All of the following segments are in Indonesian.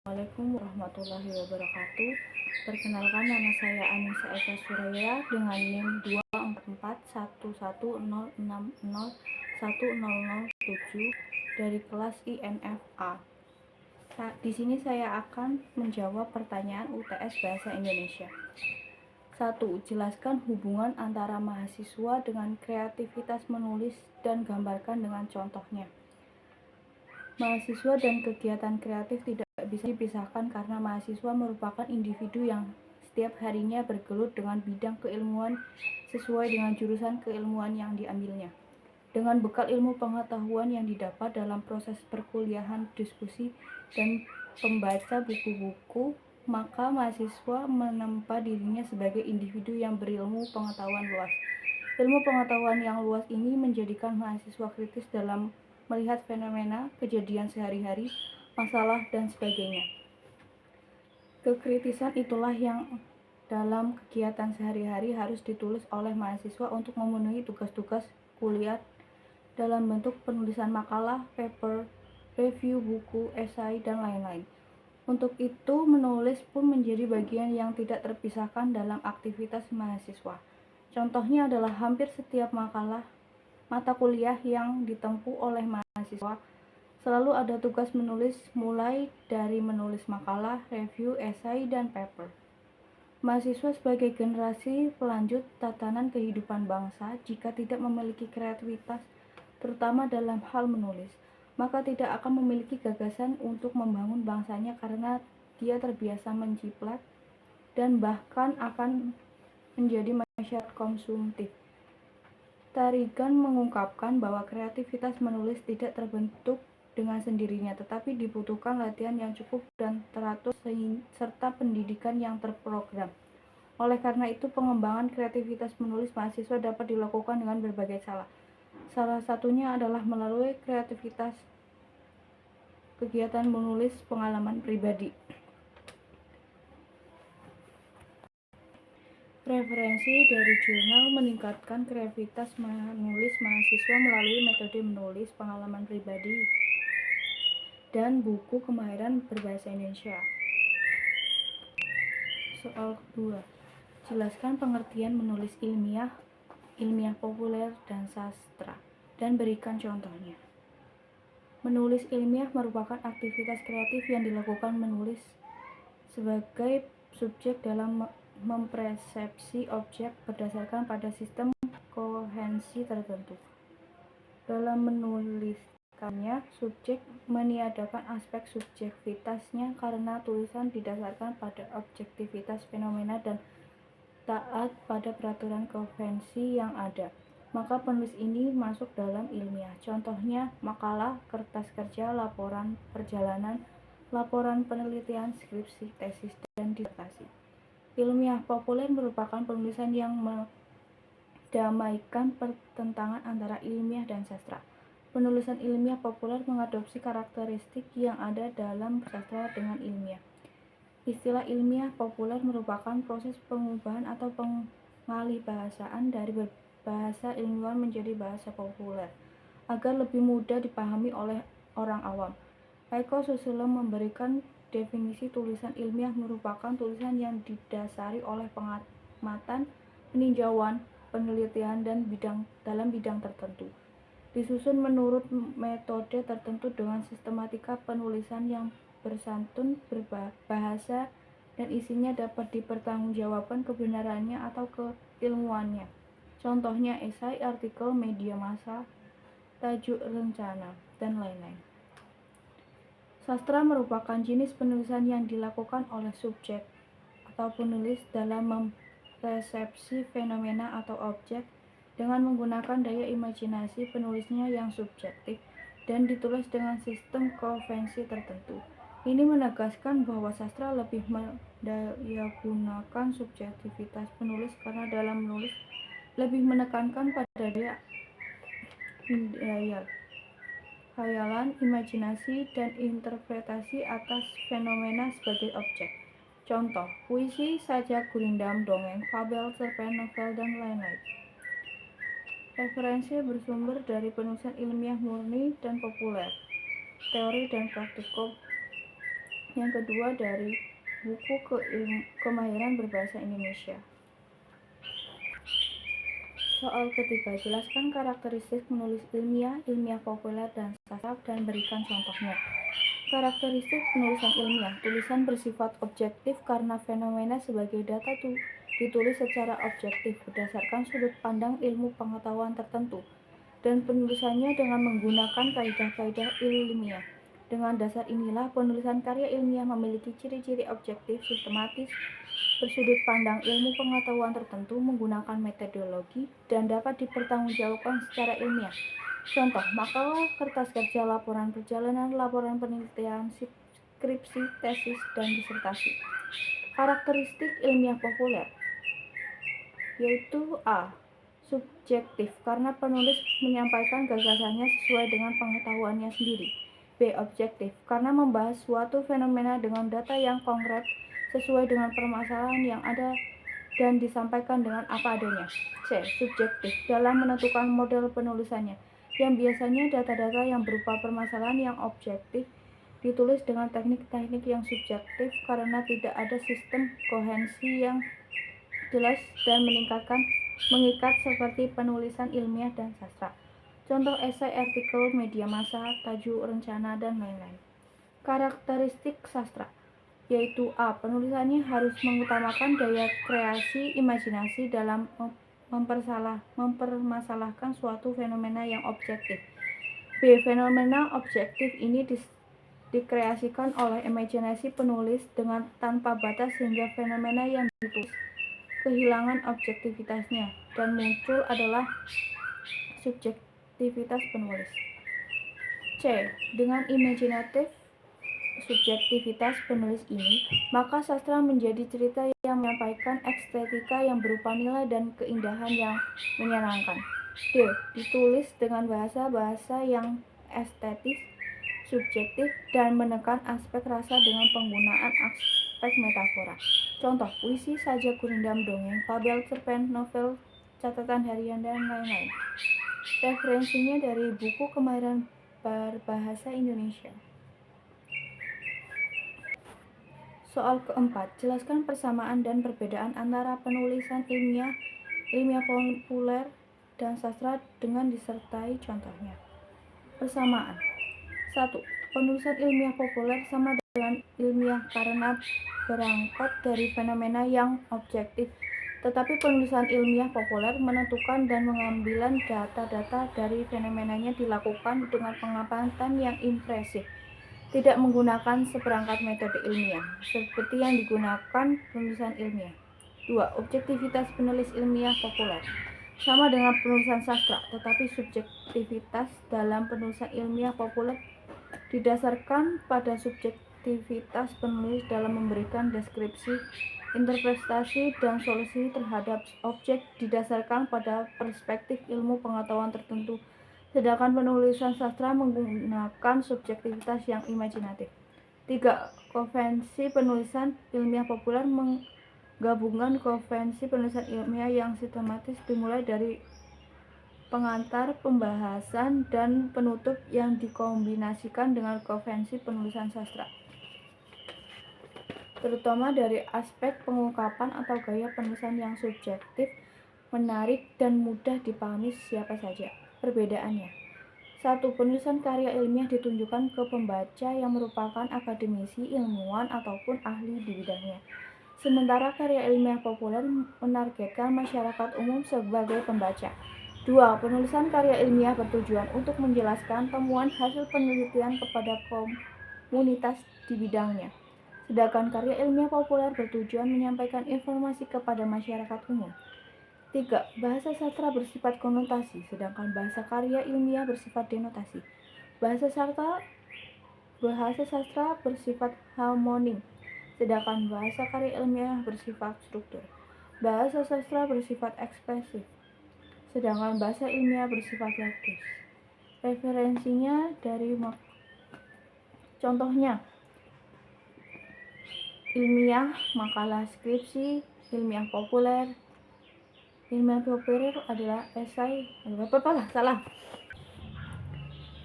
Assalamualaikum warahmatullahi wabarakatuh. Perkenalkan, nama saya Anissa Eka Suraya dengan NIM 2441160601007 dari kelas INFA. Di sini saya akan menjawab pertanyaan UTS Bahasa Indonesia. 1. Jelaskan hubungan antara mahasiswa dengan kreativitas menulis dan gambarkan dengan contohnya. Mahasiswa dan kegiatan kreatif tidak bisa dipisahkan karena mahasiswa merupakan individu yang setiap harinya bergelut dengan bidang keilmuan sesuai dengan jurusan keilmuan yang diambilnya. Dengan bekal ilmu pengetahuan yang didapat dalam proses perkuliahan, diskusi, dan membaca buku-buku, maka mahasiswa menempa dirinya sebagai individu yang berilmu pengetahuan luas. Ilmu pengetahuan yang luas ini menjadikan mahasiswa kritis dalam melihat fenomena, kejadian sehari-hari, masalah, dan sebagainya. Kekritisan itulah yang dalam kegiatan sehari-hari harus ditulis oleh mahasiswa untuk memenuhi tugas-tugas kuliah dalam bentuk penulisan makalah, paper, review buku, esai, dan lain-lain. Untuk itu, menulis pun menjadi bagian yang tidak terpisahkan dalam aktivitas mahasiswa. Contohnya adalah hampir setiap mata kuliah yang ditempuh oleh mahasiswa selalu ada tugas menulis, mulai dari menulis makalah, review, esai, dan paper. Mahasiswa sebagai generasi pelanjut tatanan kehidupan bangsa, jika tidak memiliki kreativitas, terutama dalam hal menulis, maka tidak akan memiliki gagasan untuk membangun bangsanya karena dia terbiasa menciplak dan bahkan akan menjadi masyarakat konsumtif. Tarigan mengungkapkan bahwa kreativitas menulis tidak terbentuk dengan sendirinya, tetapi dibutuhkan latihan yang cukup dan teratur serta pendidikan yang terprogram. Oleh karena itu, pengembangan kreativitas menulis mahasiswa dapat dilakukan dengan berbagai cara. Salah satunya adalah melalui kreativitas kegiatan menulis pengalaman pribadi. Referensi dari jurnal meningkatkan kreativitas menulis mahasiswa melalui metode menulis pengalaman pribadi dan buku kemahiran berbahasa Indonesia. Soal kedua, jelaskan pengertian menulis ilmiah populer, dan sastra, dan berikan contohnya. Menulis ilmiah merupakan aktivitas kreatif yang dilakukan menulis sebagai subjek dalam mempersepsi objek berdasarkan pada sistem kohensi tertentu. Dalam menuliskannya, subjek meniadakan aspek subjektivitasnya karena tulisan didasarkan pada objektivitas fenomena dan taat pada peraturan kohensi yang ada. Maka penulis ini masuk dalam ilmiah. Contohnya makalah, kertas kerja, laporan perjalanan, laporan penelitian, skripsi, tesis, dan disertasi. Ilmiah populer merupakan penulisan yang mendamaikan pertentangan antara ilmiah dan sastra. Penulisan ilmiah populer mengadopsi karakteristik yang ada dalam sastra dengan ilmiah. Istilah ilmiah populer merupakan proses pengubahan atau pengalihbahasaan dari bahasa ilmuwan menjadi bahasa populer agar lebih mudah dipahami oleh orang awam. Eko Susilo memberikan definisi tulisan ilmiah merupakan tulisan yang didasari oleh pengamatan, peninjauan, penelitian, dan dalam bidang tertentu. Disusun menurut metode tertentu dengan sistematika penulisan yang bersantun, berbahasa, dan isinya dapat dipertanggungjawabkan kebenarannya atau keilmuannya. Contohnya esai, artikel, media massa, tajuk rencana, dan lain-lain. Sastra merupakan jenis penulisan yang dilakukan oleh subjek atau penulis dalam mempersepsi fenomena atau objek dengan menggunakan daya imajinasi penulisnya yang subjektif dan ditulis dengan sistem konvensi tertentu. Ini menegaskan bahwa sastra lebih mendayagunakan subjektivitas penulis karena dalam menulis lebih menekankan pada daya khayalan, imajinasi, dan interpretasi atas fenomena sebagai objek. Contoh, puisi, sajak, gurindam, dongeng, fabel, cerpen, novel, dan lain-lain. Referensi bersumber dari penulisan ilmiah murni dan populer, teori dan praktikum Yang kedua dari buku Kemahiran Berbahasa Indonesia. Soal ketiga, jelaskan karakteristik menulis ilmiah, ilmiah populer, dan sastra, dan berikan contohnya. Karakteristik penulisan ilmiah. Tulisan bersifat objektif karena fenomena sebagai data ditulis secara objektif berdasarkan sudut pandang ilmu pengetahuan tertentu, dan penulisannya dengan menggunakan kaidah-kaidah ilmiah. Dengan dasar inilah, penulisan karya ilmiah memiliki ciri-ciri objektif, sistematis, bersudut pandang ilmu pengetahuan tertentu, menggunakan metodologi, dan dapat dipertanggungjawabkan secara ilmiah. Contoh, makalah, kertas kerja, laporan perjalanan, laporan penelitian, skripsi, tesis, dan disertasi. Karakteristik ilmiah populer yaitu A. Subjektif, karena penulis menyampaikan gagasannya sesuai dengan pengetahuannya sendiri. B. Objektif, karena membahas suatu fenomena dengan data yang konkret sesuai dengan permasalahan yang ada dan disampaikan dengan apa adanya. C. Subjektif, dalam menentukan model penulisannya, yang biasanya data-data yang berupa permasalahan yang objektif ditulis dengan teknik-teknik yang subjektif karena tidak ada sistem kohensi yang jelas dan mengikat seperti penulisan ilmiah dan sastra. Contoh esai, artikel, media massa, tajuk, rencana, dan lain-lain. Karakteristik sastra yaitu A. Penulisannya harus mengutamakan daya kreasi imajinasi dalam mempermasalahkan suatu fenomena yang objektif. B. Fenomena objektif ini dikreasikan oleh imajinasi penulis dengan tanpa batas sehingga fenomena yang ditulis kehilangan objektivitasnya dan muncul adalah subjektivitas penulis. C. Dengan imajinatif subjektivitas penulis ini, maka sastra menjadi cerita yang menyampaikan estetika yang berupa nilai dan keindahan yang menyenangkan. D. Ditulis dengan bahasa yang estetis, subjektif, dan menekan aspek rasa dengan penggunaan aspek metafora. Contoh, puisi, sajak, gurindam, dongeng, fabel, cerpen, novel, catatan harian, dan lain-lain. Referensinya dari buku Kemahiran Berbahasa Indonesia. Soal keempat, jelaskan persamaan dan perbedaan antara penulisan ilmiah populer, dan sastra dengan disertai contohnya. Persamaan. 1. Penulisan ilmiah populer sama dengan ilmiah karena berangkat dari fenomena yang objektif, tetapi penulisan ilmiah populer menentukan dan mengambilan data-data dari fenomenanya dilakukan dengan pengamatan yang impresif, tidak menggunakan seperangkat metode ilmiah, seperti yang digunakan penulisan ilmiah. 2. Objektivitas penulis ilmiah populer sama dengan penulisan sastra, tetapi subjektivitas dalam penulisan ilmiah populer didasarkan pada subjektivitas penulis dalam memberikan deskripsi, interpretasi, dan solusi terhadap objek didasarkan pada perspektif ilmu pengetahuan tertentu, sedangkan penulisan sastra menggunakan subjektivitas yang imajinatif. 3. Konvensi penulisan ilmiah populer menggabungkan konvensi penulisan ilmiah yang sistematis dimulai dari pengantar, pembahasan, dan penutup yang dikombinasikan dengan konvensi penulisan sastra, terutama dari aspek pengungkapan atau gaya penulisan yang subjektif, menarik, dan mudah dipahami siapa saja. Perbedaannya: 1. Penulisan karya ilmiah ditunjukkan ke pembaca yang merupakan akademisi, ilmuwan, ataupun ahli di bidangnya, sementara karya ilmiah populer menargetkan masyarakat umum sebagai pembaca. 2. Penulisan karya ilmiah bertujuan untuk menjelaskan temuan hasil penelitian kepada komunitas di bidangnya, sedangkan karya ilmiah populer bertujuan menyampaikan informasi kepada masyarakat umum. 3. Bahasa sastra bersifat konotasi, sedangkan bahasa karya ilmiah bersifat denotasi. Bahasa sastra bersifat harmonim, sedangkan bahasa karya ilmiah bersifat struktur. Bahasa sastra bersifat ekspresif, sedangkan bahasa ilmiah bersifat logis. Referensinya dari contohnya: ilmiah, makalah, skripsi. Ilmiah populer adalah esai. Salah.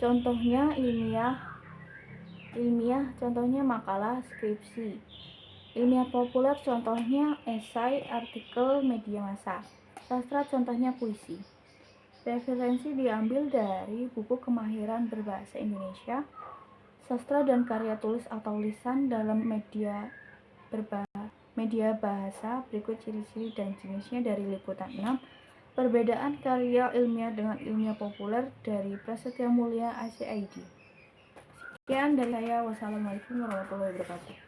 Contohnya ilmiah Ilmiah contohnya makalah, skripsi. Ilmiah populer contohnya esai, artikel, media massa. Sastra contohnya puisi. Referensi diambil dari buku kemahiran berbahasa Indonesia, sastra dan karya tulis atau lisan dalam media bahasa. Berikut ciri-ciri dan jenisnya dari liputan 6. Perbedaan karya ilmiah dengan ilmiah populer dari Prasetya Mulia ACID. Sekian dari saya. Wassalamualaikum warahmatullahi wabarakatuh.